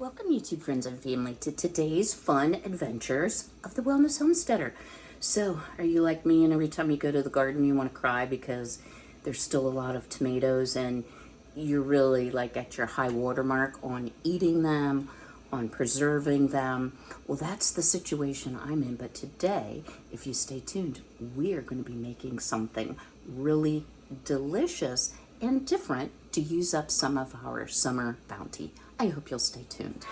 Welcome, YouTube friends and family, to today's fun adventures of the Wellness Homesteader. So, are you like me and every time you go to the garden you want to cry because there's still a lot of tomatoes and you're really like at your high water mark on eating them, on preserving them? Well, that's the situation I'm in. But today, if you stay tuned, we are going to be making something really delicious and different to use up some of our summer bounty. I hope you'll stay tuned.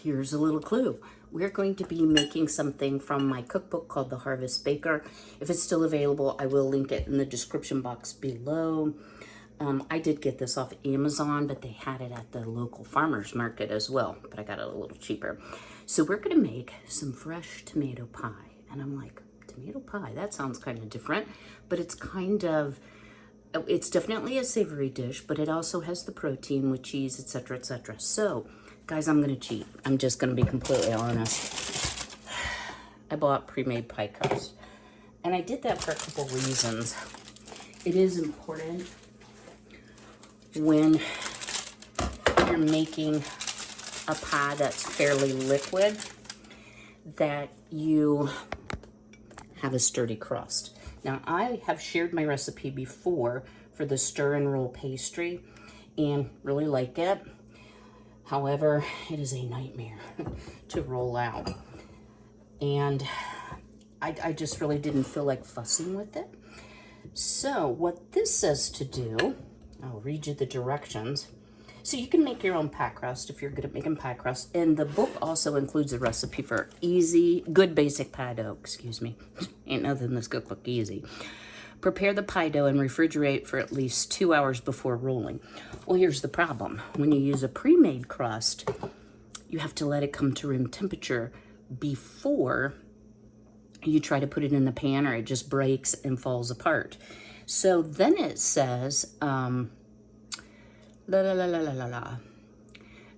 Here's a little clue. We're going to be making something from my cookbook called The Harvest Baker. If it's still available, I will link it in the description box below. I did get this off Amazon, but they had it at the local farmer's market as well, but I got it a little cheaper. So we're gonna make some fresh tomato pie. And I'm like, tomato pie, that sounds kind of different, but it's definitely a savory dish, but it also has the protein with cheese, etc., etc. So, guys, I'm gonna cheat. I'm just gonna be completely honest. I bought pre-made pie crust, and I did that for a couple reasons. It is important when you're making a pie that's fairly liquid that you have a sturdy crust. Now, I have shared my recipe before for the stir and roll pastry and really like it. However, it is a nightmare to roll out. And I just really didn't feel like fussing with it. So what this says to do, I'll read you the directions. So you can make your own pie crust if you're good at making pie crust. And the book also includes a recipe for good basic pie dough, Ain't nothing that's gonna cook easy. Prepare the pie dough and refrigerate for at least 2 hours before rolling. Well, here's the problem. When you use a pre-made crust, you have to let it come to room temperature before you try to put it in the pan, or it just breaks and falls apart. So then it says,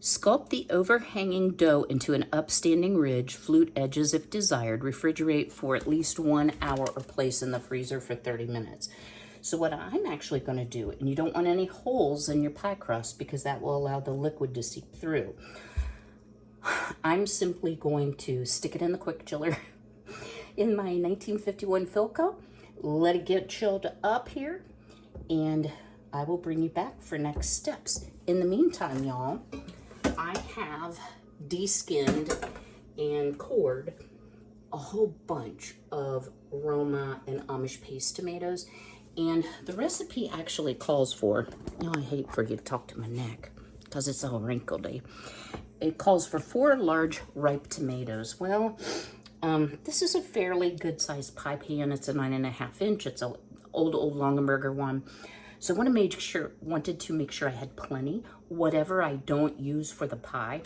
sculpt the overhanging dough into an upstanding ridge, flute edges if desired, refrigerate for at least 1 hour, or place in the freezer for 30 minutes. So what I'm actually going to do, and you don't want any holes in your pie crust because that will allow the liquid to seep through. I'm simply going to stick it in the quick chiller in my 1951 Philco, let it get chilled up here, and I will bring you back for next steps. In the meantime, y'all, I have de-skinned and cored a whole bunch of Roma and Amish paste tomatoes, and the recipe actually calls for, I hate for you to talk to my neck because it's all wrinkledy. It calls for 4 large ripe tomatoes. Well, this is a fairly good sized pie pan. It's a 9.5 inch. It's a old Longenberger one. So I wanted to make sure I had plenty. Whatever I don't use for the pie,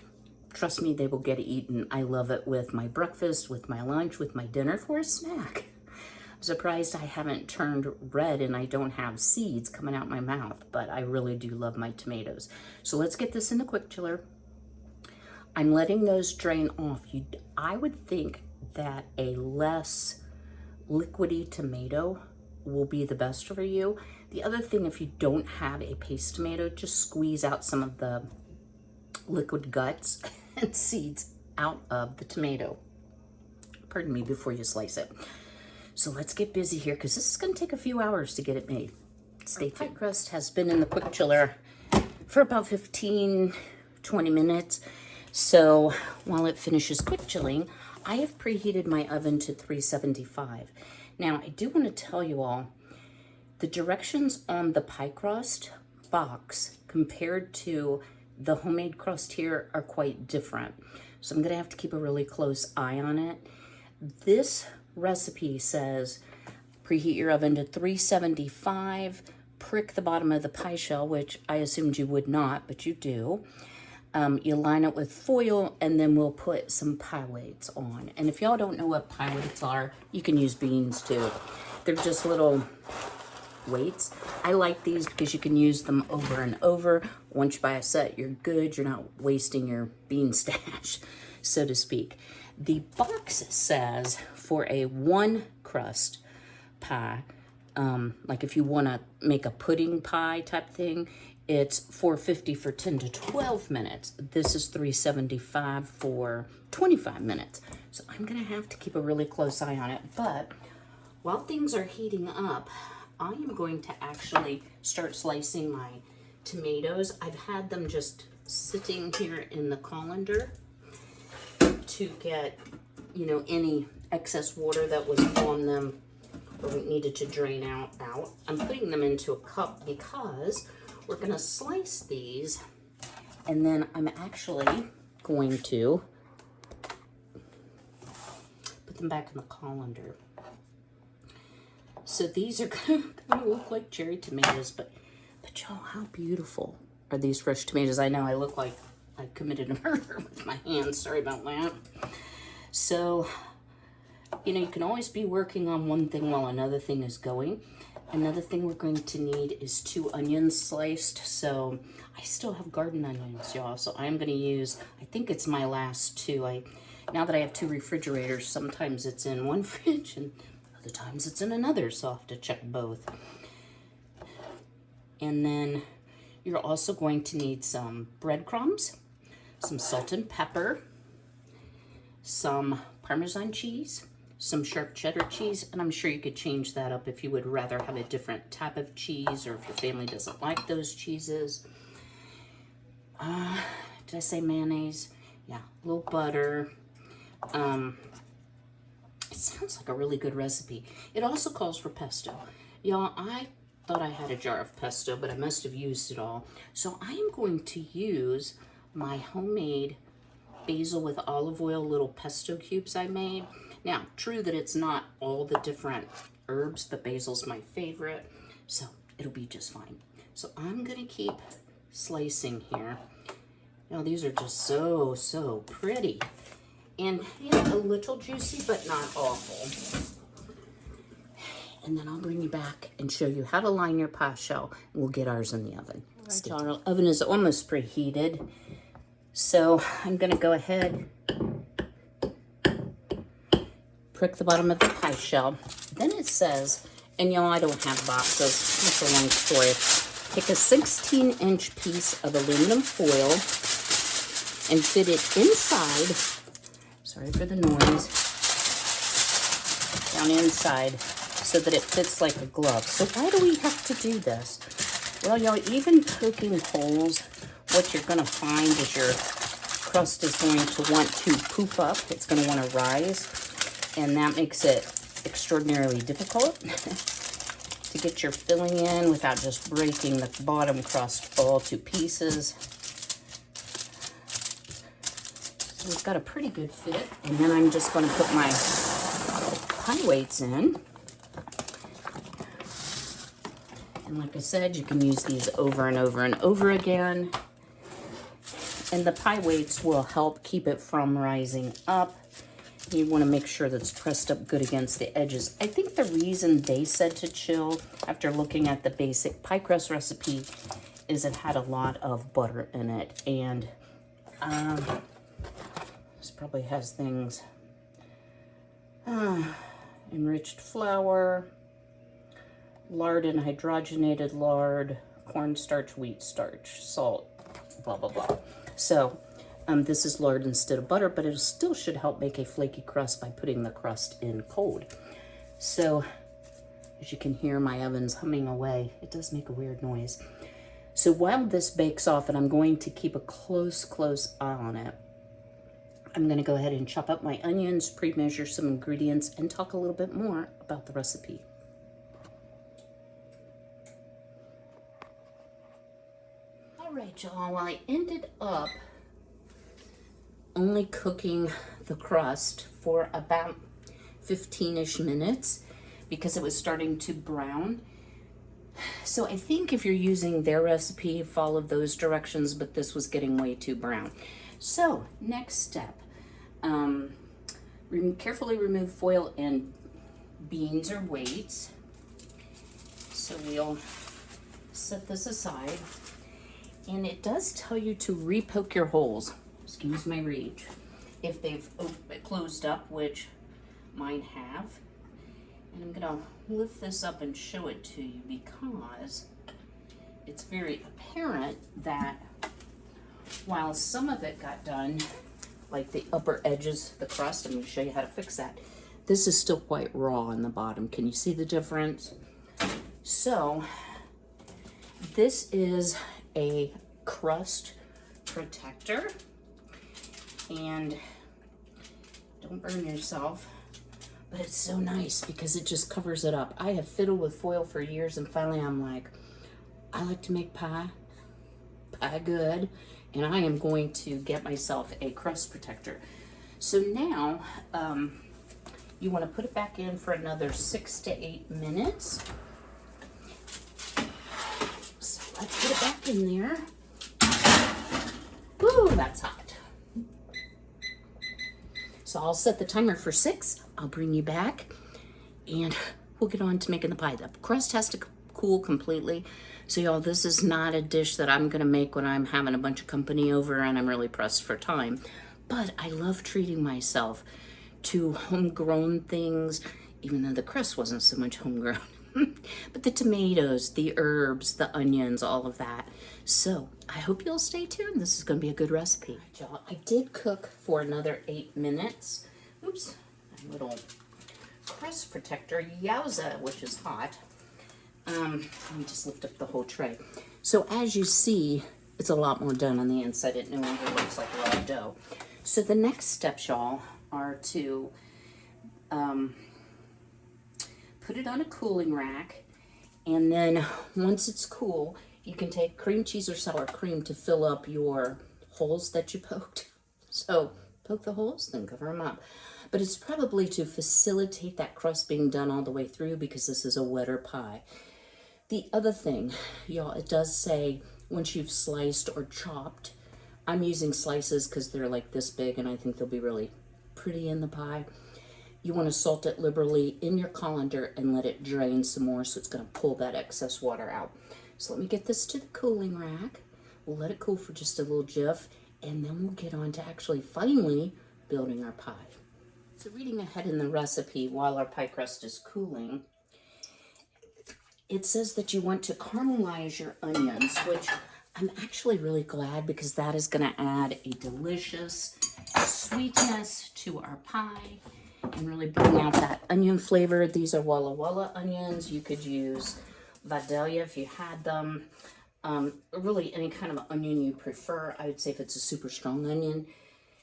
trust me, they will get eaten. I love it with my breakfast, with my lunch, with my dinner, for a snack. I'm surprised I haven't turned red and I don't have seeds coming out my mouth, but I really do love my tomatoes. So let's get this in the quick chiller. I'm letting those drain off. I would think that a less liquidy tomato will be the best for you. The other thing, if you don't have a paste tomato, just squeeze out some of the liquid guts and seeds out of the tomato. Pardon me, before you slice it. So let's get busy here because this is going to take a few hours to get it made. Stay tuned. Pie crust has been in the quick chiller for about 15-20 minutes. So while it finishes quick chilling, I have preheated my oven to 375. Now, I do want to tell you all, the directions on the pie crust box compared to the homemade crust here are quite different. So I'm going to have to keep a really close eye on it. This recipe says preheat your oven to 375, prick the bottom of the pie shell, which I assumed you would not, but you do. You line it with foil, and then we'll put some pie weights on. And if y'all don't know what pie weights are, you can use beans too. They're just little weights. I like these because you can use them over and over. Once you buy a set, you're good. You're not wasting your bean stash, so to speak. The box says for a 1 crust pie, like if you want to make a pudding pie type thing, it's $4.50 for 10 to 12 minutes. This is $3.75 for 25 minutes. So I'm gonna have to keep a really close eye on it. But while things are heating up, I am going to actually start slicing my tomatoes. I've had them just sitting here in the colander to get, you know, any excess water that was on them or we needed to drain out. I'm putting them into a cup because we're gonna slice these, and then I'm actually going to put them back in the colander. So these are gonna look like cherry tomatoes, but y'all, how beautiful are these fresh tomatoes? I know I look like I committed a murder with my hands. Sorry about that. So, you know, you can always be working on one thing while another thing is going. Another thing we're going to need is 2 onions sliced. So I still have garden onions, y'all. So I'm going to use, I think it's my last 2. Now that I have 2 refrigerators, sometimes it's in one fridge and other times it's in another. So I'll have to check both. And then you're also going to need some breadcrumbs, some salt and pepper, some Parmesan cheese, some sharp cheddar cheese, and I'm sure you could change that up if you would rather have a different type of cheese or if your family doesn't like those cheeses. Did I say mayonnaise? Yeah, a little butter. It sounds like a really good recipe. It also calls for pesto. Y'all, I thought I had a jar of pesto, but I must have used it all. So I am going to use my homemade basil with olive oil little pesto cubes I made. Now, true that it's not all the different herbs, but basil's my favorite, so it'll be just fine. So I'm gonna keep slicing here. Now, these are just so, so pretty. And, you know, a little juicy, but not awful. And then I'll bring you back and show you how to line your pie shell. We'll get ours in the oven. Right, our oven is almost preheated. So I'm gonna go ahead, prick the bottom of the pie shell. Then it says, and y'all, I don't have boxes, it's a long story. Take a 16-inch piece of aluminum foil and fit it inside, sorry for the noise, down inside so that it fits like a glove. So why do we have to do this? Well, y'all, even poking holes, what you're gonna find is your crust is going to want to poop up. It's gonna wanna rise. And that makes it extraordinarily difficult to get your filling in without just breaking the bottom crust all to pieces. So we've got a pretty good fit. And then I'm just going to put my pie weights in. And like I said, you can use these over and over and over again. And the pie weights will help keep it from rising up. You want to make sure that it's pressed up good against the edges. I think the reason they said to chill, after looking at the basic pie crust recipe, is it had a lot of butter in it. And this probably has things, enriched flour, lard and hydrogenated lard, cornstarch, wheat starch, salt, blah, blah, blah. So this is lard instead of butter, but it still should help make a flaky crust by putting the crust in cold. So as you can hear, my oven's humming away. It does make a weird noise. So while this bakes off, and I'm going to keep a close eye on it, I'm gonna go ahead and chop up my onions, pre-measure some ingredients, and talk a little bit more about the recipe. All right, y'all, well, I ended up only cooking the crust for about 15-ish minutes because it was starting to brown. So I think if you're using their recipe, follow those directions, but this was getting way too brown. So next step, carefully remove foil and beans or weights. So we'll set this aside. And it does tell you to re-poke your holes. Excuse my reach. If they've closed up, which mine have. And I'm gonna lift this up and show it to you because it's very apparent that while some of it got done, like the upper edges, the crust, I'm gonna show you how to fix that. This is still quite raw on the bottom. Can you see the difference? So this is a crust protector, and don't burn yourself, but it's so nice because it just covers it up. I have fiddled with foil for years, and finally I'm like, I like to make pie good, and I am going to get myself a crust protector. So now you want to put it back in for another 6 to 8 minutes. So let's put it back in there. Woo, that's hot. So I'll set the timer for 6. I'll bring you back and we'll get on to making the pie. The crust has to cool completely. So y'all, this is not a dish that I'm gonna make when I'm having a bunch of company over and I'm really pressed for time. But I love treating myself to homegrown things, even though the crust wasn't so much homegrown. But the tomatoes, the herbs, the onions, all of that. So I hope you'll stay tuned. This is going to be a good recipe. All right, y'all, I did cook for another 8 minutes. Oops, my little crust protector, yowza, which is hot. Let me just lift up the whole tray. So as you see, it's a lot more done on the inside. It no longer looks like raw dough. So the next steps, y'all, are to put it on a cooling rack, and then once it's cool, you can take cream cheese or sour cream to fill up your holes that you poked. So poke the holes, then cover them up. But it's probably to facilitate that crust being done all the way through because this is a wetter pie. The other thing, y'all, it does say once you've sliced or chopped, I'm using slices because they're like this big and I think they'll be really pretty in the pie. You want to salt it liberally in your colander and let it drain some more so it's going to pull that excess water out. So let me get this to the cooling rack. We'll let it cool for just a little jiff, and then we'll get on to actually finally building our pie. So reading ahead in the recipe while our pie crust is cooling, it says that you want to caramelize your onions, which I'm actually really glad because that is going to add a delicious sweetness to our pie and really bring out that onion flavor. These are Walla Walla onions. You could use Vidalia if you had them. Really any kind of onion you prefer. I would say if it's a super strong onion,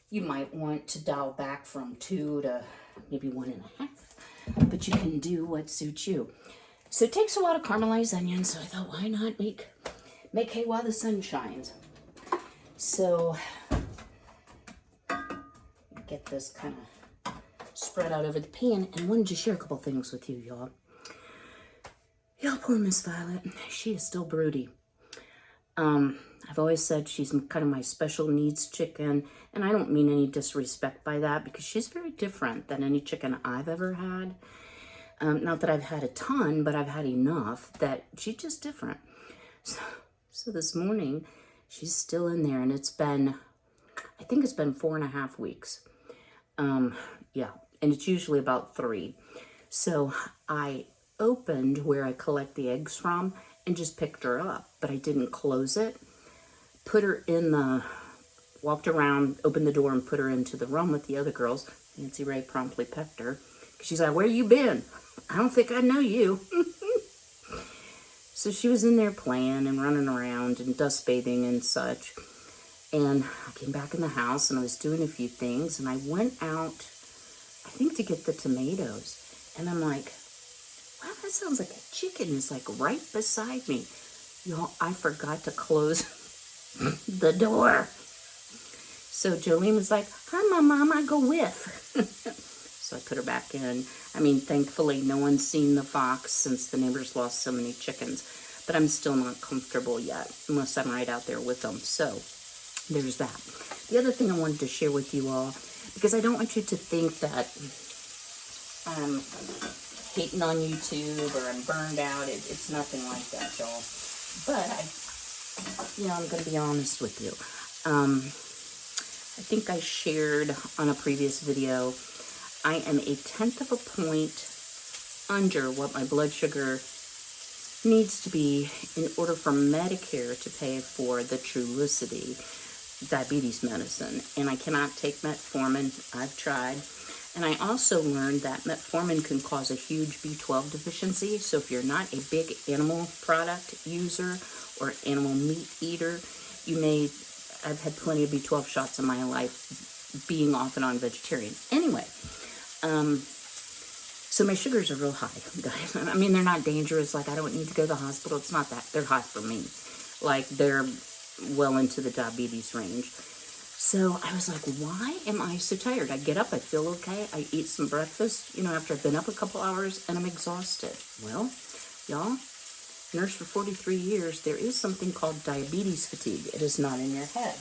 you might want to dial back from 2 to maybe 1.5, but you can do what suits you. So it takes a lot of caramelized onions, so I thought, why not make hay while the sun shines? So get this kind of spread out over the pan, and wanted to share a couple things with you, y'all. Y'all, poor Miss Violet, she is still broody. I've always said she's kind of my special needs chicken, and I don't mean any disrespect by that because she's very different than any chicken I've ever had. Not that I've had a ton, but I've had enough that she's just different. So this morning, she's still in there, and I think it's been 4.5 weeks. Yeah, and it's usually about 3. So I opened where I collect the eggs from and just picked her up, but I didn't close it. Walked around, opened the door and put her into the room with the other girls. Nancy Ray promptly pecked her. She's like, where you been? I don't think I know you. So she was in there playing and running around and dust bathing and such. And I came back in the house and I was doing a few things and I went out, I think to get the tomatoes. And I'm like, wow, that sounds like a chicken is like right beside me. Y'all, I forgot to close the door. So Jolene was like, hi, Mom, I go with. So I put her back in. I mean, thankfully, no one's seen the fox since the neighbors lost so many chickens. but I'm still not comfortable yet unless I'm right out there with them. So there's that. The other thing I wanted to share with you all, because I don't want you to think that I'm hating on YouTube or I'm burned out. It's nothing like that, y'all. But I'm going to be honest with you. I think I shared on a previous video, I am 1/10 of a point under what my blood sugar needs to be in order for Medicare to pay for the Trulicity diabetes medicine. And I cannot take metformin. I've tried. And I also learned that metformin can cause a huge B12 deficiency. So if you're not a big animal product user or animal meat eater, I've had plenty of B12 shots in my life being off and on vegetarian. Anyway, so my sugars are real high, guys. I mean, they're not dangerous. Like, I don't need to go to the hospital. It's not that. They're high for me. Like, they're well into the diabetes range. So I was like, why am I so tired? I get up, I feel okay. I eat some breakfast, after I've been up a couple hours, and I'm exhausted. Well, y'all, nurse for 43 years, there is something called diabetes fatigue. It is not in your head.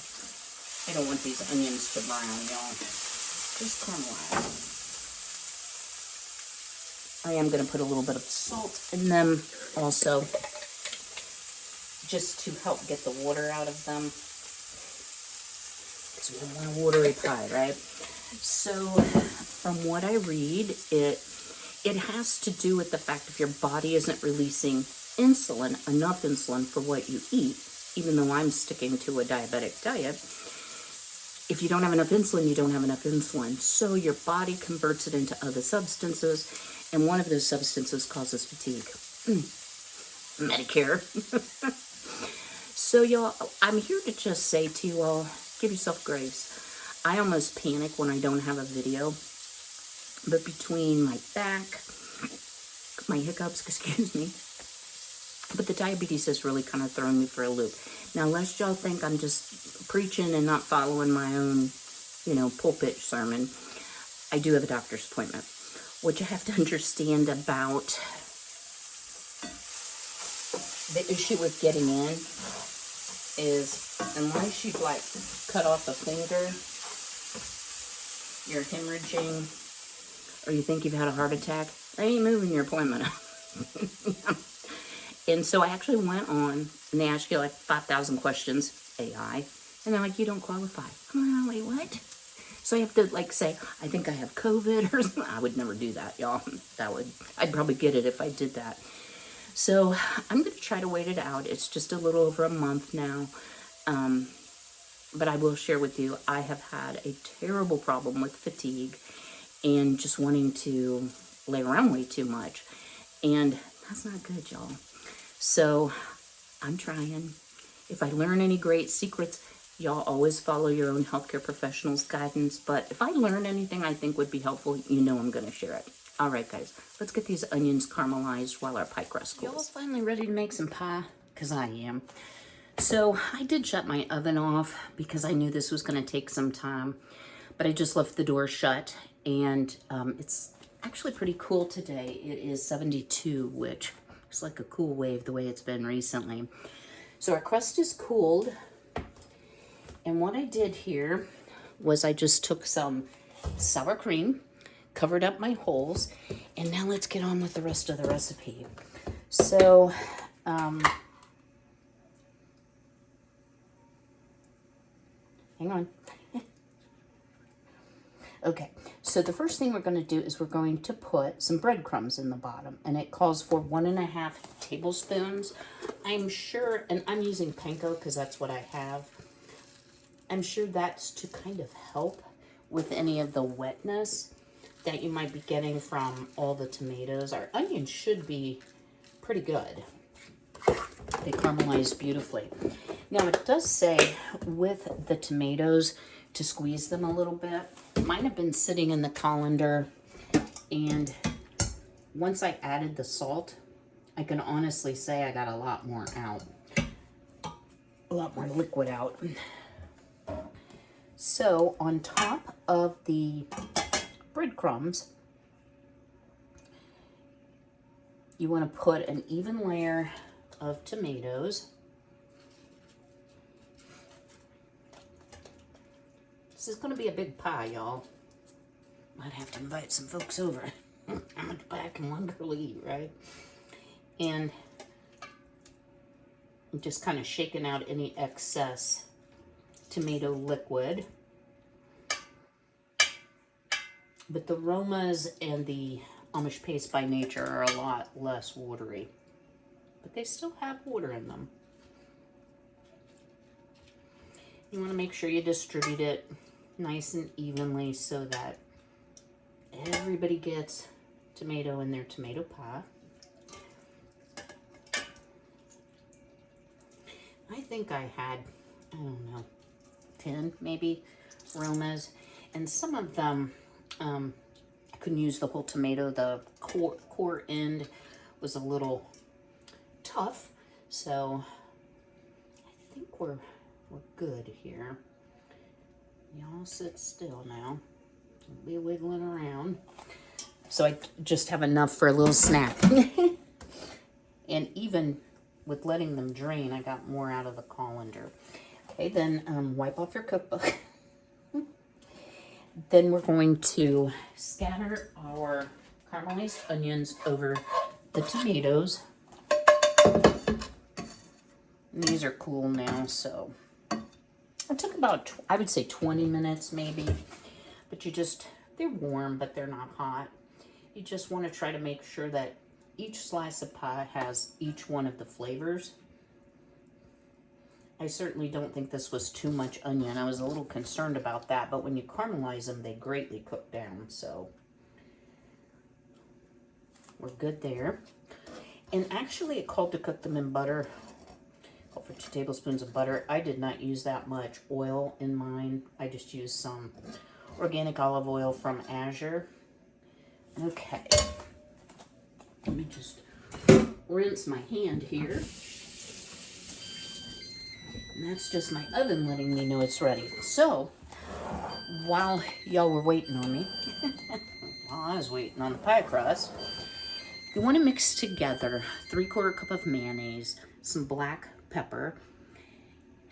I don't want these onions to brown, y'all. Just caramelize. I am going to put a little bit of salt in them also, just to help get the water out of them. Because we don't want a watery pie, right? So, from what I read, it has to do with the fact if your body isn't releasing enough insulin for what you eat, even though I'm sticking to a diabetic diet. If you don't have enough insulin, you don't have enough insulin. So your body converts it into other substances, and one of those substances causes fatigue. Medicare. So y'all, I'm here to just say to you all, give yourself grace. I almost panic when I don't have a video, but between my back, my hiccups, excuse me, but the diabetes has really kind of thrown me for a loop. Now, lest y'all think I'm just preaching and not following my own, pulpit sermon, I do have a doctor's appointment. What you have to understand about the issue with getting in is, unless you've cut off a finger, you're hemorrhaging, or you think you've had a heart attack, they ain't moving your appointment. And so I actually went on, and they ask you 5,000 questions, AI, and they're like, you don't qualify. I'm like, wait, what? So I have to say, I think I have COVID or something. I would never do that, y'all. I'd probably get it if I did that. So I'm going to try to wait it out. It's just a little over a month now. But I will share with you, I have had a terrible problem with fatigue and just wanting to lay around way too much. And that's not good, y'all. So I'm trying. If I learn any great secrets, y'all always follow your own healthcare professional's guidance. But if I learn anything I think would be helpful, I'm going to share it. All right, guys, let's get these onions caramelized while our pie crust cools. Y'all finally ready to make some pie? Because I am. So I did shut my oven off because I knew this was going to take some time. But I just left the door shut. And it's actually pretty cool today. It is 72, which is like a cool wave the way it's been recently. So our crust is cooled. And what I did here was I just took some sour cream, covered up my holes, and now let's get on with the rest of the recipe. So, hang on. Okay, so the first thing we're going to do is we're going to put some breadcrumbs in the bottom, and it calls for 1.5 tablespoons. I'm sure, and I'm using panko because that's what I have. I'm sure that's to kind of help with any of the wetness that you might be getting from all the tomatoes. Our onions should be pretty good. They caramelize beautifully. Now it does say with the tomatoes to squeeze them a little bit. Mine have been sitting in the colander, and once I added the salt, I can honestly say I got a lot more out. A lot more liquid out. So on top of the breadcrumbs, you want to put an even layer of tomatoes. This is going to be a big pie, y'all. Might have to invite some folks over. How much pie can one girl eat, right? And I'm just kind of shaking out any excess tomato liquid. But the Romas and the Amish paste by nature are a lot less watery. But they still have water in them. You want to make sure you distribute it nice and evenly so that everybody gets tomato in their tomato pie. I think I had, I don't know, 10 maybe Romas, and some of them I couldn't use the whole tomato. The core end was a little tough, so I think we're good here. Y'all sit still now. Don't be wiggling around. So I just have enough for a little snack. And even with letting them drain, I got more out of the colander. Okay, then wipe off your cookbook. Then we're going to scatter our caramelized onions over the tomatoes. And these are cool now, so it took about, I would say 20 minutes maybe. But they're warm, but they're not hot. You just want to try to make sure that each slice of pie has each one of the flavors. I certainly don't think this was too much onion. I was a little concerned about that, but when you caramelize them, they greatly cook down, so we're good there. And actually, it called to cook them in butter. Called for 2 tablespoons of butter. I did not use that much oil in mine. I just used some organic olive oil from Azure. Okay. Let me just rinse my hand here. And that's just my oven letting me know it's ready. So, while y'all were waiting on me, while I was waiting on the pie crust, you want to mix together 3/4 cup of mayonnaise, some black pepper,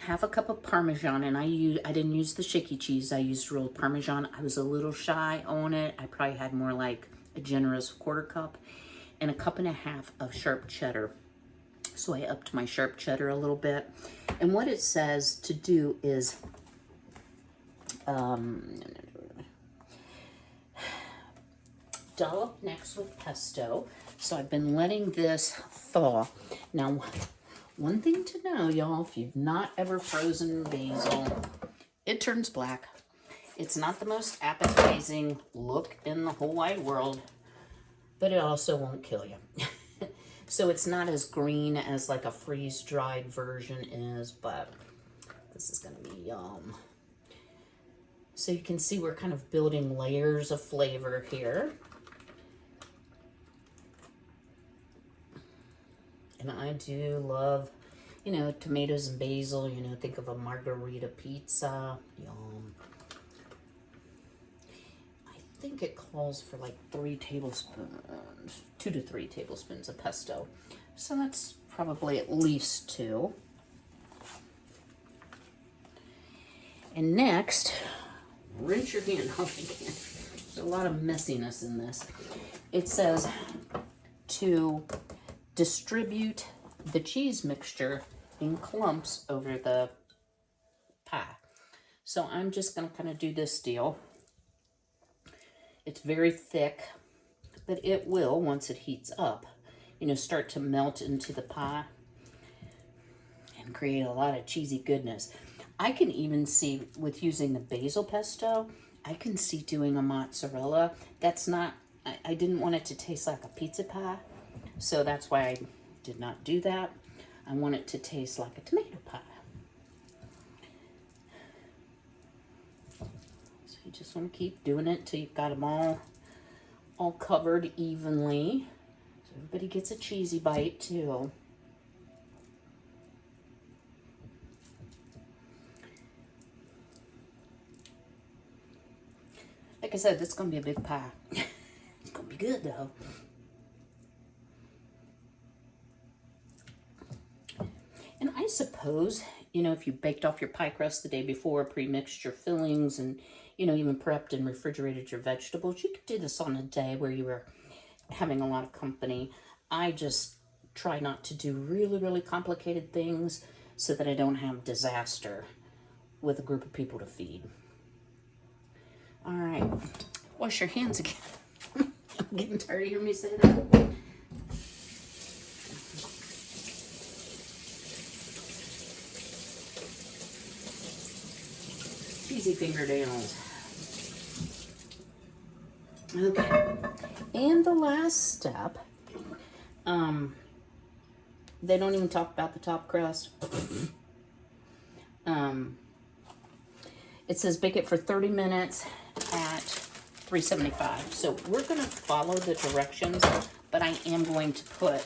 1/2 cup of Parmesan, and I didn't use the shaky cheese. I used real Parmesan. I was a little shy on it. I probably had more like a generous 1/4 cup, and 1.5 cups of sharp cheddar. So I upped my sharp cheddar a little bit. And what it says to do is dollop next with pesto. So I've been letting this thaw. Now, one thing to know, y'all, if you've not ever frozen basil, it turns black. It's not the most appetizing look in the whole wide world, but it also won't kill you. So it's not as green as like a freeze-dried version is, but this is gonna be yum. So you can see we're kind of building layers of flavor here. And I do love, tomatoes and basil, think of a margarita pizza, yum. I think it calls for like 3 tablespoons, 2 to 3 tablespoons of pesto. So that's probably at least 2. And next, rinse your hand off again. There's a lot of messiness in this. It says to distribute the cheese mixture in clumps over the pie. So I'm just going to kind of do this deal. It's very thick, but it will, once it heats up, start to melt into the pie and create a lot of cheesy goodness. I can even see, with using the basil pesto, I can see doing a mozzarella. That's not, I didn't want it to taste like a pizza pie, so that's why I did not do that. I want it to taste like a tomato pie. You just want to keep doing it till you've got them all covered evenly. So everybody gets a cheesy bite too. Like I said, this is going to be a big pie. It's going to be good though. suppose, you know, if you baked off your pie crust the day before, pre-mixed your fillings, and, you know, even prepped and refrigerated your vegetables, you could do this on a day where you were having a lot of company. I just try not to do really, really complicated things so that I don't have disaster with a group of people to feed. All right, wash your hands again. I'm getting tired of hearing me say that. Cheesy fingernails. Okay, and the last step, they don't even talk about the top crust. It says bake it for 30 minutes at 375. So we're gonna follow the directions, but I am going to put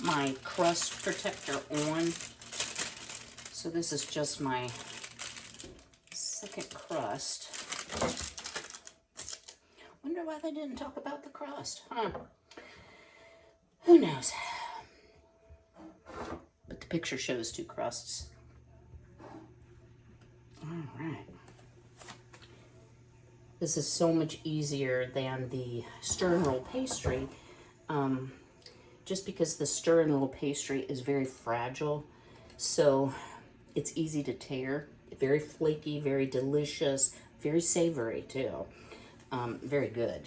my crust protector on. So this is just my second crust. Wonder why they didn't talk about the crust, huh? Who knows? But the picture shows 2 crusts. All right. This is so much easier than the stir and roll pastry, just because the stir and roll pastry is very fragile, so it's easy to tear. Very flaky, very delicious, very savory too. Very good.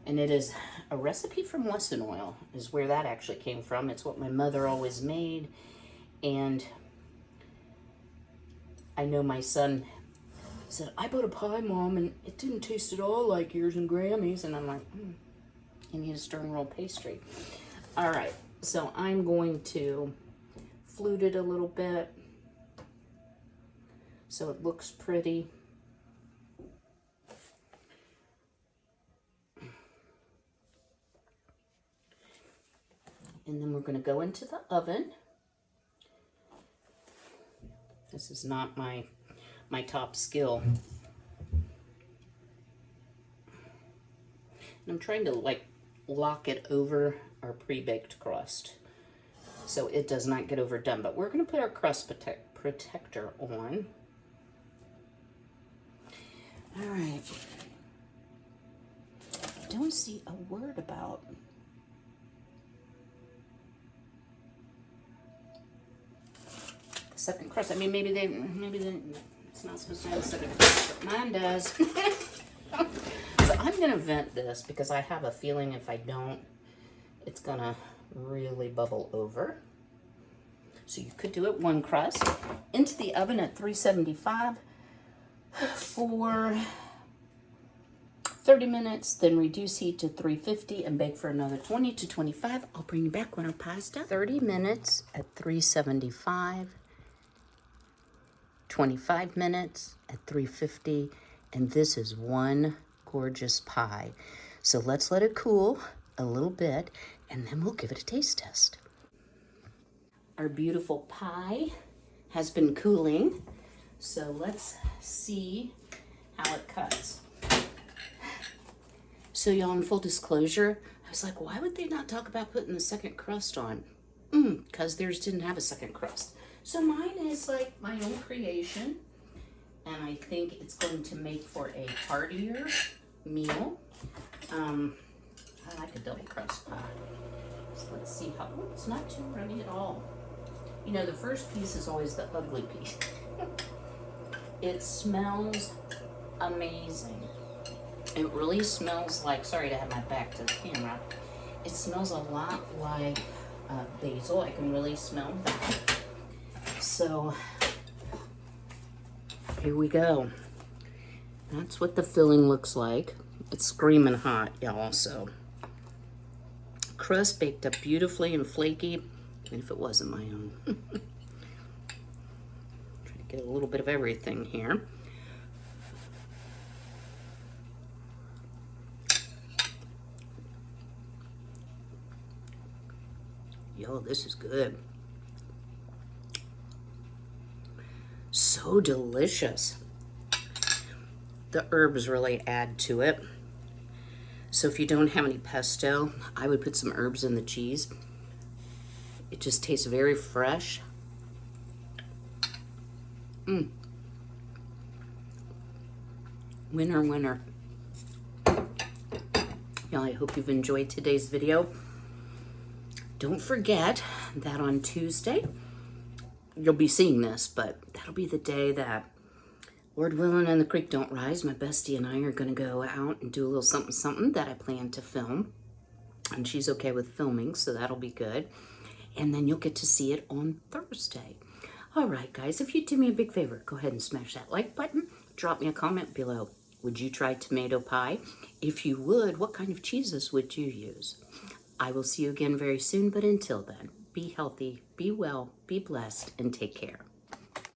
And it is a recipe from lesson oil is where that actually came from. It's what my mother always made. And I know my son said, I bought a pie, Mom, and it didn't taste at all like yours and Grammy's. And I'm like, you need a stir and roll pastry. All right, so I'm going to flute it a little bit so it looks pretty. And then we're going to go into the oven. This is not my top skill. And I'm trying to like lock it over our pre-baked crust so it does not get overdone. But we're going to put our crust protector on. All right. I don't see a word about the second crust. I mean, maybe they, it's not supposed to have a second crust, but mine does. So I'm gonna vent this because I have a feeling if I don't, it's gonna really bubble over. So you could do it 1 crust into the oven at 375 for 30 minutes, then reduce heat to 350 and bake for another 20 to 25. I'll bring you back when our pie's done. 30 minutes at 375, 25 minutes at 350, and this is one gorgeous pie. So let's let it cool a little bit, and then we'll give it a taste test. Our beautiful pie has been cooling, so let's see how it cuts. So y'all, in full disclosure, I was like, why would they not talk about putting the second crust on? Because theirs didn't have a second crust. So mine is like my own creation, and I think it's going to make for a heartier meal. I like a double crust pie. So let's see how, oh, it's not too runny at all. You know, the first piece is always the ugly piece. It smells amazing. It really smells like, sorry to have my back to the camera, it smells a lot like basil. I can really smell that. So here we go. That's what the filling looks like. It's screaming hot, y'all. So crust baked up beautifully and flaky, even if it wasn't my own. Try to get a little bit of everything here. Yo, this is good. So delicious. The herbs really add to it. So if you don't have any pesto, I would put some herbs in the cheese. It just tastes very fresh. Winner, winner. Y'all, I hope you've enjoyed today's video. Don't forget that on Tuesday, you'll be seeing this, but that'll be the day that, Lord willing and the creek don't rise, my bestie and I are going to go out and do a little something something that I plan to film. And she's okay with filming, so that'll be good. And then you'll get to see it on Thursday. All right, guys, if you'd do me a big favor, go ahead and smash that like button. Drop me a comment below. Would you try tomato pie? If you would, what kind of cheeses would you use? I will see you again very soon, but until then, be healthy, be well, be blessed, and take care.